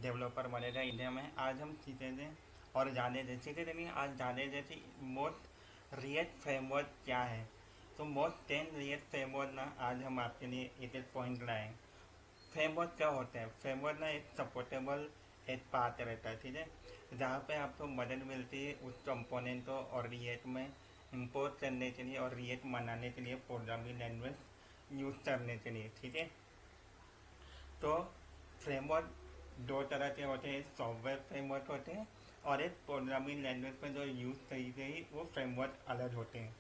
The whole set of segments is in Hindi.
डेवलपर बनेगा इंडिया में। आज हम सीखेंगे और सीखे नहीं, आज जाने जैसे मोस्ट रिएक्ट फ्रेमवर्क क्या है। तो मोस्ट 10 रिएक्ट फ्रेमवर्क ना आज हम आपके लिए एक एक पॉइंट लाए। फ्रेमवर्क क्या होता है? फ्रेमवर्क ना एक सपोर्टेबल एक पार्ट रहता है, ठीक है, जहाँ पे आपको मदद मिलती है उस कंपोनेंट को और रिएक्ट में इंपोर्ट करने के लिए और रिएक्ट बनाने के लिए प्रोग्रामिंग लैंग्वेज यूज़ करने के लिए, ठीक है। तो फ्रेमवर्क दो तरह के होते हैं, सॉफ्टवेयर फ्रेमवर्क होते हैं और एक प्रोग्रामिंग लैंग्वेज में जो यूज़ की गई वो फ्रेमवर्क अलग होते हैं।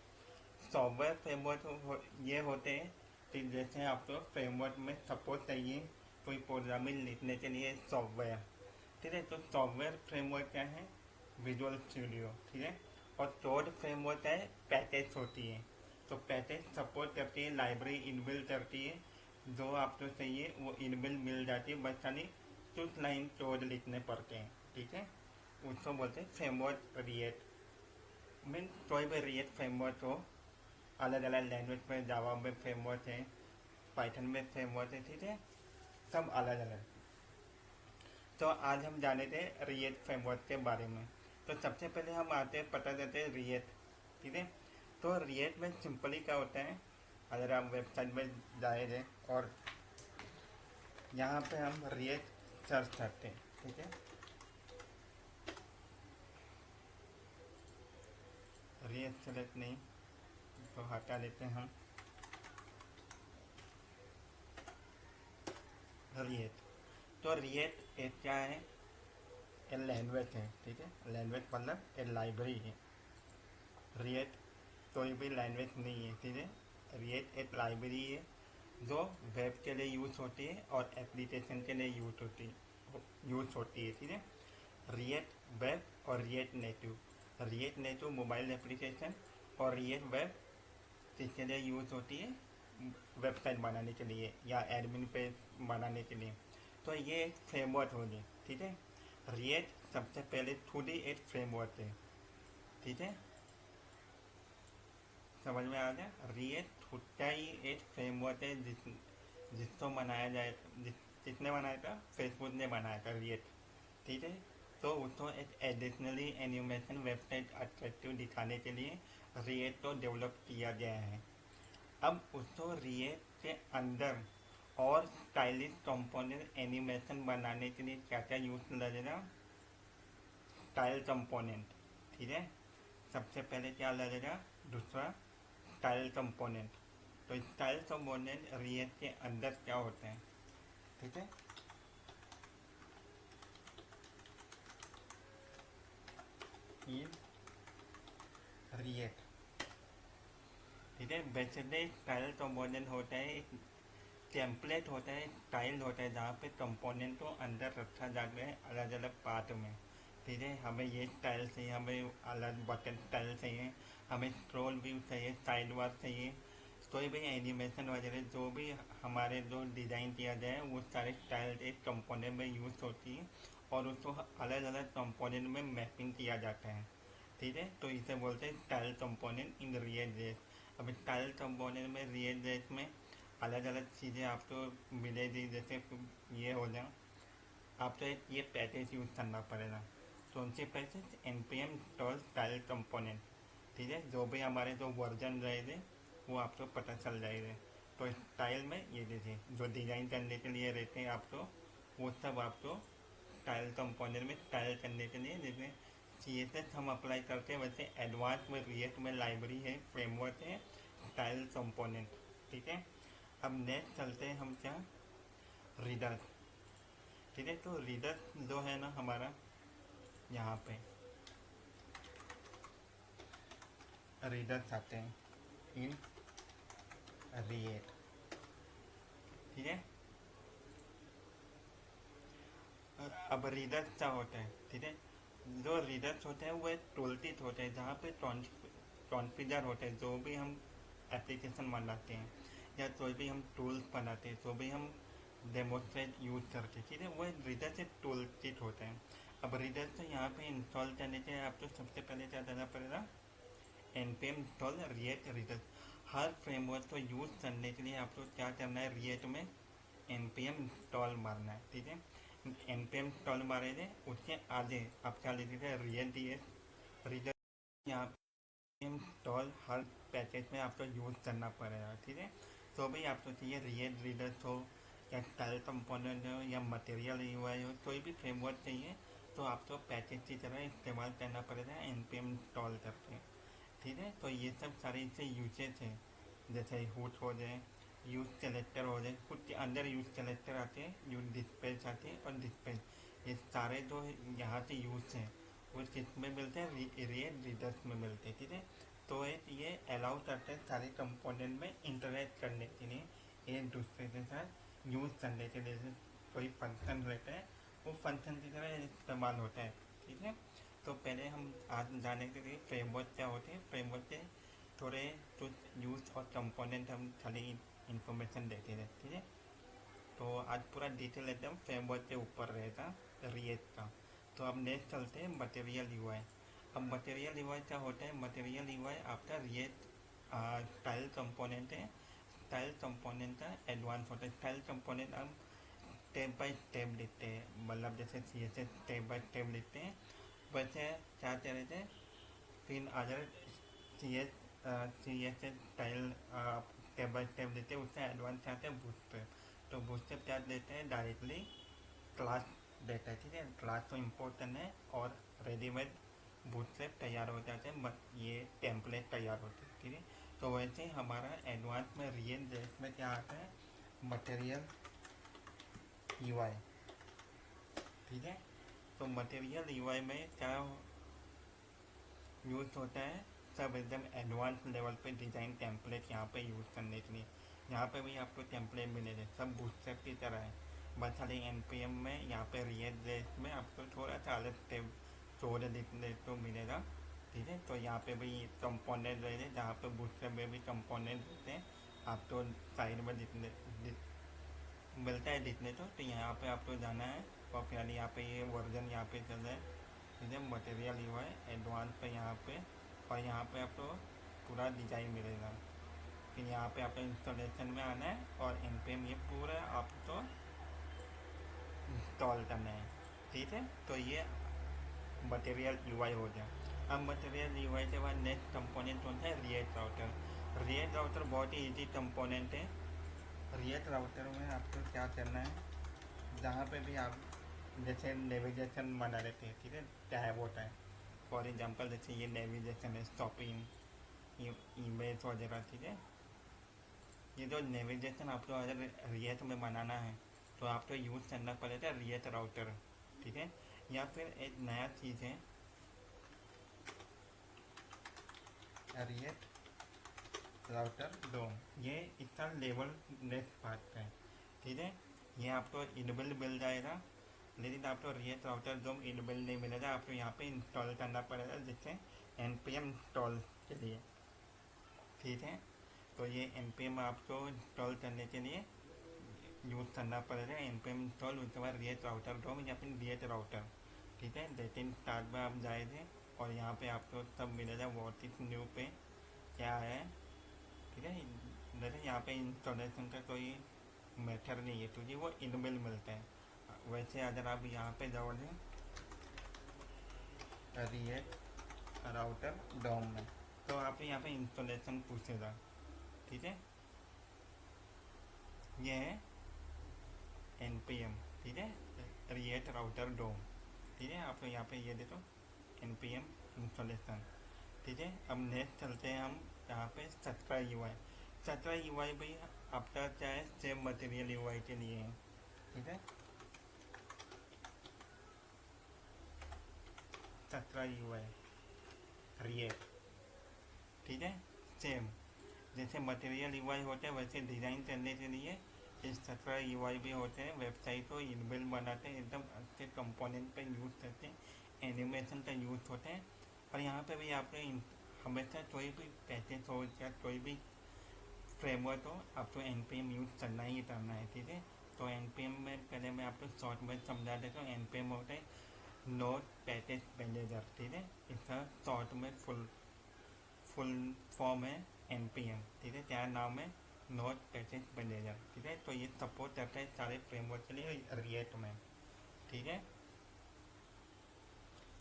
सॉफ्टवेयर फ्रेमवर्क ये होते हैं कि जैसे आपको फ्रेमवर्क में सपोर्ट चाहिए कोई प्रोग्रामिंग लिखने के लिए सॉफ्टवेयर, ठीक है। तो सॉफ्टवेयर फ्रेमवर्क क्या है? विजुअल स्टूडियो, ठीक है। और कोड फ्रेमवर्क है, पैकेज होती है। तो पैकेज सपोर्ट करती है, लाइब्रेरी इनबिल्ड करती है, जो आपको चाहिए वो इनबिल्ड मिल जाती है, बस खाली कुछ लाइन कोड लिखने पड़ते हैं, ठीक है। उसको बोलते हैं फ्रेमवर्क। रिएक्ट मीन कोई भी रिएक्ट फ्रेमवर्क हो, अलग अलग लैंग्वेज में जावा में फ्रेमवर्क है, पाइथन में फ्रेमवर्क है, ठीक है, सब अलग अलग। तो आज हम जाने थे रिएक्ट फ्रेमवर्क के बारे में। तो सबसे पहले हम आते हैं, पता करते हैं रिएक्ट, ठीक है। तो रिएक्ट में सिंपली क्या होता है, अगर आप वेबसाइट में जाएंगे और यहाँ पे हम रिएक्ट सर्च करते हैं, ठीक है। रिएक्ट सेलेक्ट नहीं, तो हटा देते हैं हम रिएक्ट। तो रिएक्ट एक क्या है? एक लैंग्वेज है, ठीक है। लैंग्वेज मतलब एक लाइब्रेरी है। रिएक्ट कोई भी लैंग्वेज नहीं है, ठीक है। रिएक्ट एक लाइब्रेरी है जो वेब के लिए यूज़ होती है और एप्लीकेशन के लिए यूज़ होती है, ठीक है। रिएक्ट वेब और react native. React native mobile application और रिएक्ट वेब किसके लिए यूज़ होती है? वेबसाइट बनाने के लिए या एडमिन पेज बनाने के लिए। तो ये एक फ्रेमवर्क होगी, ठीक है। रिएक्ट सबसे पहले खुद ही एक फ्रेमवर्क है, ठीक है। समझ में आ गया? रिएक्ट खुद का ही एक फ्रेमवर्क है जिसको बनाया जाए, किसने बनाया था? फेसबुक ने बनाया था रिएक्ट, ठीक है। तो उसको एक एडिशनली एनिमेशन वेबसाइट अट्रैक्टिव दिखाने के लिए रिएक्ट को डेवलप किया गया है। अब उसको रिएक्ट के अंदर और स्टाइलिश कंपोनेंट एनिमेशन बनाने के लिए क्या क्या यूज लगेगा? स्टाइल कंपोनेंट, ठीक है। सबसे पहले क्या लगेगा? दूसरा स्टाइल कंपोनेंट। तो स्टाइल कंपोनेंट रिएक्ट के अंदर क्या होते हैं, ठीक है। ये रिएक्ट, ठीक है। बेसिकली स्टाइल कंपोनेंट होता है एक टेम्पलेट होता है, स्टाइल होता है, जहाँ पे कंपोनेंट को अंदर रखा जाता है अलग अलग पार्ट में, ठीक है। हमें ये स्टाइल चाहिए, हमें अलग बटन स्टाइल चाहिए, हमें स्क्रॉल व्यू चाहिए, साइड बार चाहिए, कोई भी एनिमेशन वगैरह जो भी हमारे जो डिज़ाइन किया जाए वो सारे स्टाइल एक कंपोनेंट में यूज़ होती है और उसको अलग अलग कंपोनेंट में मैपिंग किया जाता है, ठीक है। तो इसे बोलते हैं स्टाइल कंपोनेंट इन रियल जेस। अब स्टाइल कंपोनेंट में रियल जेस में अलग अलग चीज़ें आपको मिलेगी, जैसे ये हो जाए, आपको एक ये पैकेज यूज़ करना पड़ेगा। कौन सी package? N P M install style component, ठीक है। जो भी हमारे जो वर्जन रहेंगे वो आपको पता चल जाएगा। तो स्टाइल में ये देखिए जो डिज़ाइन करने के लिए रहते हैं आपको, वो सब आपको स्टाइल कंपोनेंट में स्टाइल करने के लिए, जैसे सी एस एस हम अप्लाई करते हैं वैसे एडवांस में रिएक्ट में लाइब्रेरी है, फ्रेमवर्क है, स्टाइल कंपोनेंट, ठीक है। अब नेक्स्ट चलते हैं हम क्या? रीडर, ठीक है। तो रीडर जो है ना हमारा, यहाँ पे रीडर्स आते हैं इन रिएक्ट, ठीक है। अब रीडर्स क्या होते हैं, ठीक है। जो रीडर्स होते हैं वो एक टूल किट होते हैं जहाँ पे कॉन्फ़िगर होते हैं, जो भी हम एप्लीकेशन बनाते हैं या कोई भी हम टूल्स बनाते हैं, जो भी हम डेमोस्ट्रेट यूज करते हैं, ठीक है, वो एक रीडर से टूल किट होते हैं। अब रीडर से यहाँ पे इंस्टॉल करने के लिए आपको सबसे पहले क्या करना पड़ेगा? npm install react reader. हर फ्रेमवर्क को यूज़ करने के लिए आपको क्या करना है? रिएक्ट में npm इंस्टॉल मारना है, ठीक है। npm इंस्टॉल मारे थे उससे आगे आप क्या लेते थे रियल डी एस रीडर। यहाँ पे इंस्टॉल हर पैकेज में आपको यूज़ करना पड़ेगा, ठीक है। तो भाई आपको चाहिए रियल रीडर हो या स्टाइल कंपोनेंट हो या मटेरियल यूआई हो, कोई भी फ्रेमवर्क चाहिए तो आपको पैकेज की तरह इस्तेमाल करना पड़ेगा npm इंस्टॉल करके, ठीक है। तो ये सब सारे इससे यूजेस हैं, जैसे हुट हो जाए, यूज सेलेक्टर हो जाए, कुछ के अंदर यूज सेलेक्टर आते हैं, यूज डिस्पेच आते हैं और डिस्पेच, ये सारे जो यहाँ से यूज हैं वो किस में मिलते हैं, रियल रीडर्स में मिलते हैं, ठीक है। तो ये अलाउ करते हैं सारे कंपोनेंट में इंटरेक्ट करने के लिए, एक दूसरे के साथ यूज करने के लिए। जैसे कोई फंक्शन रहता है वो फंक्शन की तरह इस्तेमाल होता है, ठीक है। तो पहले हम आज जाने के लिए फ्रेमवर्क क्या होते हैं, फ्रेमवर्क के थोड़े कुछ यूज और कंपोनेंट हम खाली इंफॉर्मेशन देते हैं, ठीक है। तो आज पूरा डिटेल एकदम फ्रेमवर्क के ऊपर रहेगा रिएक्ट का। तो अब नेक्स्ट चलते हैं मटेरियल यूआई। अब मटेरियल यूआई क्या होता है, मटेरियल यूआई आपका रिएक्ट स्टाइल कंपोनेंट है। स्टाइल कंपोनेंट का एडवांस होता है। स्टाइल कंपोनेंट हम स्टेप बाय स्टेप लिखते हैं, मतलब जैसे C S S step by step लिखते हैं वैसे क्या कह रहे थे, फिर अगर C S style step by step लेते हैं उससे एडवांस आते हैं बूटस्ट्रैप। तो बूटस्ट्रैप क्या देते हैं, डायरेक्टली क्लास देता है, ठीक है। क्लास तो इम्पोर्टेंट है और रेडीमेड बूटस्ट्रैप तैयार हो जाते हैं, ये टेम्पलेट तैयार होते हैं, ठीक है। तो वैसे हमारा एडवांस में रियल जेस में क्या आता है, मटेरियल यूआई, ठीक है। तो मटेरियल यूआई में क्या यूज होता है, सब एकदम एडवांस लेवल पे डिज़ाइन टेम्पलेट यहाँ पे यूज़ करने के लिए। यहाँ पे भी आपको टेम्पलेट मिलेंगे सब बूटस्ट्रैप की तरह है, बस खाली npm में यहाँ पे रिएक्ट जेएस में आपको थोड़ा सा अलग स्टेप छोड़ देखने को मिलेगा, ठीक है। तो यहाँ पे भी कंपोनेंट रहेंगे, जहाँ पे बूटस्ट्रैप में भी कंपोनेंट रहते हैं आपको साइड में मिलता है दिखने तो यहाँ पे आपको जाना है और फिर यहाँ पे ये वर्जन यहाँ पे चल रहा है, ठीक है। मटेरियल हुआ है एडवांस पे यहाँ पे, और यहाँ पे आपको पूरा डिजाइन मिलेगा। फिर यहाँ पे आपको इंस्टॉलेशन में आना है और npm ये पूरा आपको इंस्टॉल करना है, ठीक है। तो ये मटेरियल यूआई हो गया। अब मटेरियल यूआई के बाद नेक्स्ट कंपोनेंट होता है रिएक्ट राउटर। रिएक्ट राउटर बहुत ही ईजी कंपोनेंट है। रिएक्ट राउटर में आपको क्या करना है, जहाँ पे भी आप जैसे नेविगेशन बना लेते हैं, ठीक है, टैब होता है, फॉर एग्जांपल जैसे ये नेविगेशन है, शॉपिंग, इमेज वगैरह, ठीक है। ये जो नेविगेशन आपको अगर रिएक्ट में बनाना है तो आपको यूज़ करना पड़ेगा रिएक्ट राउटर, ठीक है। या फिर एक नया चीज़ है रिएक्ट राउटर डोम, ये इसका लेवल नेक्स्ट पार्ट है, ठीक है। ये आपको इनेबल मिल जाएगा, लेकिन आपको रिएक्ट राउटर डोम इनेबल नहीं मिलेगा, आपको यहाँ पे इंस्टॉल करना पड़ेगा जिससे npm इंस्टॉल के लिए, ठीक है। तो ये npm आपको इंस्टॉल करने के लिए यूज़ करना पड़ेगा npm इंस्टॉल, उसके बाद रिएक्ट राउटर डोम या फिर रिएक्ट राउटर, ठीक है। लेकिन स्टार्ट में आप जाएंगे और यहाँ पे आपको सब मिलेगा व्हाट इज न्यू पे क्या है, ठीक है। जैसे यहाँ पे इंस्टॉलेशन का कोई मेथड नहीं है क्योंकि वो इनबिल मिलता है। वैसे अगर आप यहाँ पे जाओगे रिएक्ट राउटर डोम में तो आप यहाँ पे इंस्टॉलेशन पूछेगा, ठीक है। ये है npm, ठीक है, रिएक्ट राउटर डोम, ठीक है। आपको यहाँ पे ये देखो npm इंस्टॉलेशन, ठीक है। अब नेक्स्ट चलते हैं हम यहाँ पे सत्रह यूआई। सत्रह यूआई भी आपका क्या है, सेम मटेरियल यूआई के लिए है, ठीक है। सत्रह यूआई रिएक्ट, ठीक है, सेम जैसे मटेरियल यूआई होते हैं वैसे डिज़ाइन करने के लिए इस सत्रह यूआई भी होते हैं। वेबसाइट को इनबिल्ड बनाते हैं, एकदम अच्छे कंपोनेंट पे यूज़ करते हैं, एनिमेशन का यूज़ होते हैं। और यहाँ पे भी आपने हमेशा कोई भी पैकेज हो या कोई भी फ्रेमवर्क हो आपको npm यूज़ करना ही करना है, ठीक है। तो npm में पहले मैं आपको शॉर्ट में समझा देता हूँ। npm होता है नोड पैकेज मैनेजर, ठीक है। इसका शॉर्ट में फुल फॉर्म है npm, ठीक है, क्या नाम है, नोड पैकेज मैनेजर, ठीक है। तो ये सपोर्ट करता है सारे फ्रेमवर्क के लिए रिएक्ट में, ठीक है।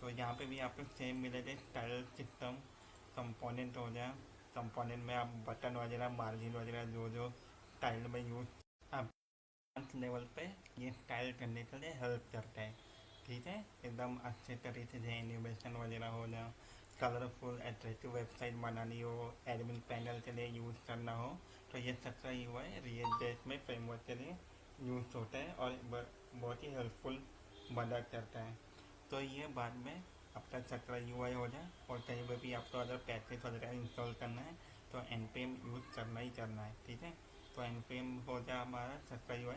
तो यहाँ पे भी आपको सेम मिले थे स्टाइल सिस्टम कंपोनेंट हो गया। कंपोनेंट में आप बटन वगैरह मार्जिन वगैरह जो जो स्टाइल में यूज आप लेवल पे ये स्टाइल करने के लिए हेल्प करता है। ठीक है, एकदम अच्छे तरीके से एनिमेशन वगैरह हो ना, कलरफुल अट्रैक्टिव वेबसाइट बनानी हो, एडमिन पैनल के लिए यूज़ करना हो, तो ये 17 UI रिएक्ट जेएस में फ्रेमवर्क के लिए यूज़ होता है और बहुत ही हेल्पफुल मदद करता है। तो ये बाद में आपका 17 UI हो जाए और कहीं पर भी आपको अगर पैकेज वगैरह इंस्टॉल करना है तो npm यूज़ करना ही करना है। ठीक है, तो npm हो जाए हमारा 17 UI।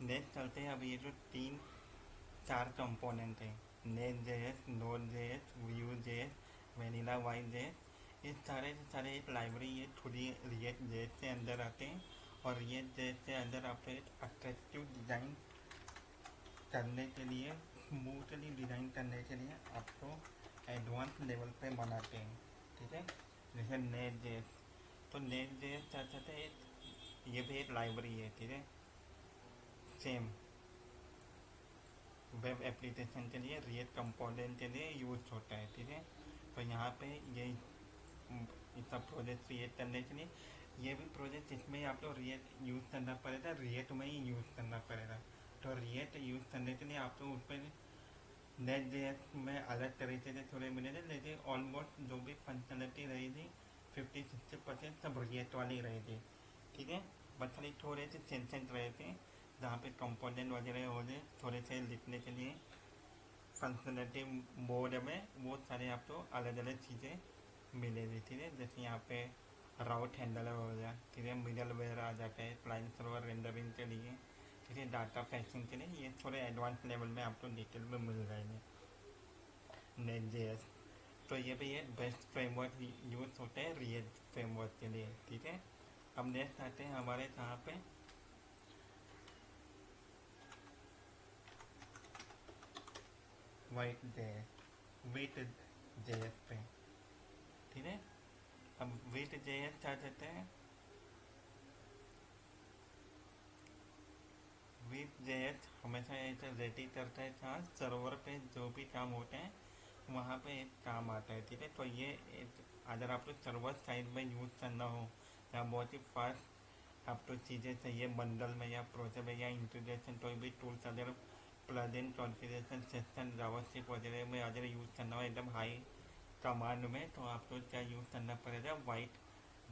नेक्स्ट चलते हैं। अब ये जो 3-4 कंपोनेंट हैं, net JS, node JS, Vue JS, vanilla Y JS, ये सारे के सारे एक लाइब्रेरी ये थोड़ी रिएक्ट जेएस से अंदर आते हैं। और रिएक्ट जेएस से अंदर आपको एक अट्रैक्टिव डिज़ाइन करने के लिए, स्मूथली डिज़ाइन करने के लिए आपको एडवांस लेवल पे बनाते हैं। ठीक है, जैसे नेट जेएस, तो नेट जेएस क्या चाहते हैं, ये भी एक लाइब्रेरी है। ठीक है, सेम वेब एप्लीकेशन के लिए रिएक्ट कंपोनेंट के लिए यूज होता है। ठीक है, तो यहाँ पे ये सब प्रोजेक्ट क्रिएट करने के लिए, ये भी प्रोजेक्ट इसमें आपको रिएक्ट यूज़ करना पड़ेगा, रिएक्ट में ही यूज़ करना पड़ेगा। तो रिएक्ट यूज़ करने के लिए आपको उस पर नेट जेएस में अलग तरीके से थोड़े मिले थे, लेकिन ऑलमोस्ट जो भी फंक्शनलिटी रही थी 50-60% सब रिएक्ट वाली रही थी। ठीक है, बस खाली थोड़े से चेंजेस रहे थे जहाँ पे कंपोनेंट वगैरह हो गए थोड़े से लिखने के लिए फंक्शनलिटी मोड में, वो सारे आपको अलग अलग चीज़ें मिलेगी। ठीक है, जैसे यहाँ पे राउट हैंडलर हो गया, ठीक है, मिडल वेयर आ जाता है क्लाइंट सर्वर रेंडरिंग के लिए, ठीक है, डाटा फैक्सिंग के लिए, ये थोड़े एडवांस लेवल में आपको डिटेल में मिल जाएंगे नेट जेएस। तो ये भी एक बेस्ट फ्रेमवर्क यूज होता है रिएक्ट फ्रेमवर्क के लिए। ठीक है, अब नेक्स्ट आते हैं हमारे यहाँ पे वाइट जेएस, विथ जेएस पे। ठीक है, अब विथ जेएस क्या कहते हैं, विथ जेएस हमेशा ऐसा रेडी करता है चार्ज सर्वर पे जो भी काम होते हैं वहाँ पे एक काम आता है। ठीक है, तो ये अगर आपको सर्वर साइड में यूज़ करना हो या बहुत ही फास्ट आपको चीज़ें चाहिए बंडल में या प्रोजेक्ट में या इंटीग्रेशन कोई भी टूल्स अगर प्लगइन कॉन्फ़िगरेशन सेक्शन जावास्क्रिप्ट वगैरह में अगर यूज़ करना हो एकदम हाई कमांड में, तो आपको क्या यूज़ करना पड़ेगा, वाइट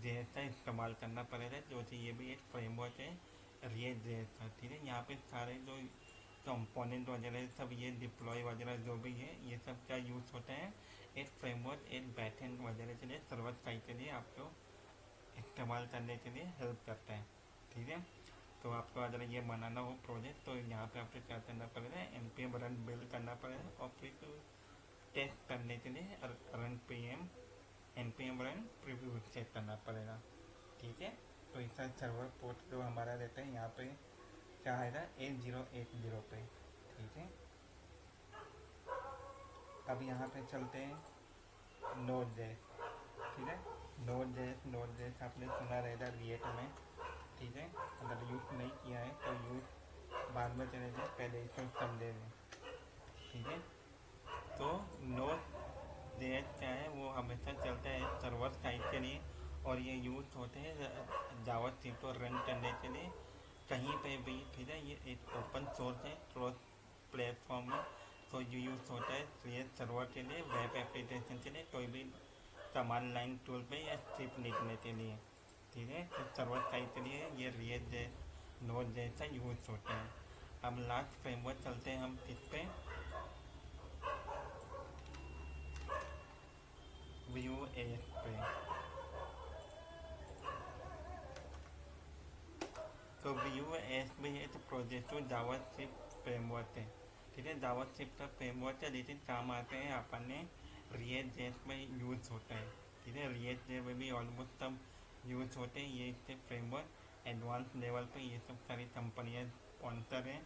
जेएस का इस्तेमाल करना पड़ेगा, जो कि ये भी एक फ्रेमवर्क है रिएक्ट जेएस का। ठीक है, यहाँ पे सारे जो कंपोनेंट वगैरह सब ये डिप्लॉय वगैरह जो भी है ये सब क्या यूज़ होता है, एक फ्रेमवर्क एक बैकएंड वगैरह के लिए सर्वर साइड के लिए आपको इस्तेमाल करने के लिए हेल्प करता है। ठीक है, तो आपको अगर ये बनाना हो प्रोजेक्ट तो यहाँ पे आपको क्या करना पड़ेगा, npm रन बिल्ड करना पड़ेगा और फिर टेस्ट करने के लिए run npm run preview check करना पड़ेगा। ठीक है, तो इसका सर्वर पोर्ट जो हमारा रहता है यहाँ पे क्या आएगा 8080 पे। ठीक है, अब यहाँ पे चलते हैं नोड जेएस। ठीक है, नोड जेएस आपने सुना रहेगा रिएक्ट में। ठीक है, अगर यूज़ नहीं किया है तो यूज़ बाद में चले जाए, पहले इसको समझे लें। ठीक है, तो नोड जेएस क्या है, वो हमेशा चलता है सर्वर साइड के लिए और ये यूज़ होते हैं जावास्क्रिप्ट को रन करने के लिए कहीं पे भी। ठीक है, ये एक ओपन सोर्स है क्रॉस प्लेटफॉर्म में, तो ये यूज़ होता है रिएक्ट सर्वर के लिए, वेब एप्लीकेशन के लिए, कोई भी कमांड लाइन टूल पे या स्क्रिप्ट लिखने के लिए। ठीक है, तो सर्वर साइड के लिए ये रिएक्ट नोड जैसा यूज़ होता है। अब लास्ट फ्रेमवर्क चलते हैं हम किस पे, व्यू एएस पे। तो व्यू एएस में ये प्रोजेक्ट जावास्क्रिप्ट फ्रेमवर्क है। ठीक है, जावास्क्रिप्ट का फ्रेमवर्क है, लेकिन काम आते हैं अपने रिएक्ट जेएस में यूज़ होता है। ठीक है, रिएक्ट जेएस में भी ऑलमोस्ट सब यूज़ होते हैं ये इसके फ्रेमवर्क एडवांस लेवल पे, ये सब सारी कंपनियाँ स्पॉन्सर हैं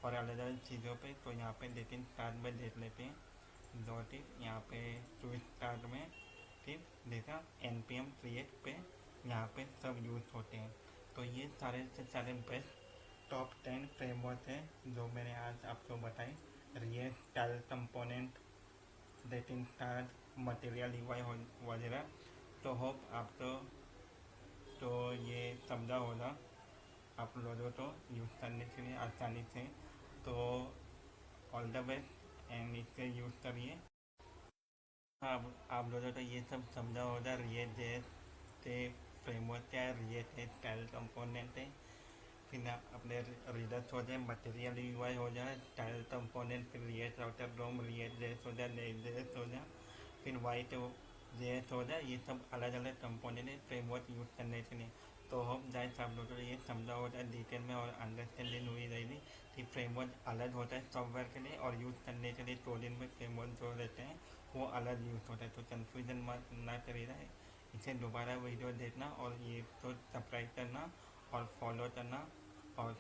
और अलग अलग चीज़ों पे। तो यहाँ पे लेकिन स्टार्ट में देख लेते हैं दो टिप यहाँ पे टू स्टार्ट में। ठीक, देखा npm क्रिएट पे यहाँ पे सब यूज़ होते हैं। तो ये सारे से सारे बेस्ट टॉप 10 फ्रेमवर्क हैं जो मैंने आज आपको बताई ये style component, rating star, material UI वगैरह। तो होप तो ये समझा होगा आप लोगों को यूज़ करने के लिए आसानी से। तो ऑल द बेस्ट एंड इससे यूज़ करिए। आप लोगों को ये सब समझा होगा रिएक्ट जेएस से फ्रेमवर्क क्या है, रिएक्ट है स्टाइल कंपोनेंट है, फिर अपने रीडर्स हो जाए, मटेरियल यूआई हो जाए, स्टाइल कंपोनेंट, फिर रिएक्ट राउटर रोम, रिएक्ट जेएस हो जाए, नेक्स्ट जेएस हो जाए, फिर वाइट जेएस हो जाए। ये सब अलग अलग कंपोनेंट है फ्रेमवर्क यूज़ करने के लिए। तो होप गाइस आप लोगों को ये समझा होगा डिटेल में और अंडरस्टैंडिंग हुई रहेगी कि फ्रेमवर्क अलग होता है सॉफ्टवेयर के लिए और यूज़ करने के लिए कोडिंग में फ्रेमवर्क जो रहते हैं वो अलग यूज़ होता है। तो कन्फ्यूजन मत ना करिएगा, इसे दोबारा वीडियो देखना और ये तो सब्सक्राइब करना और फॉलो करना और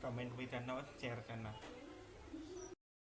कमेंट भी करना और शेयर करना।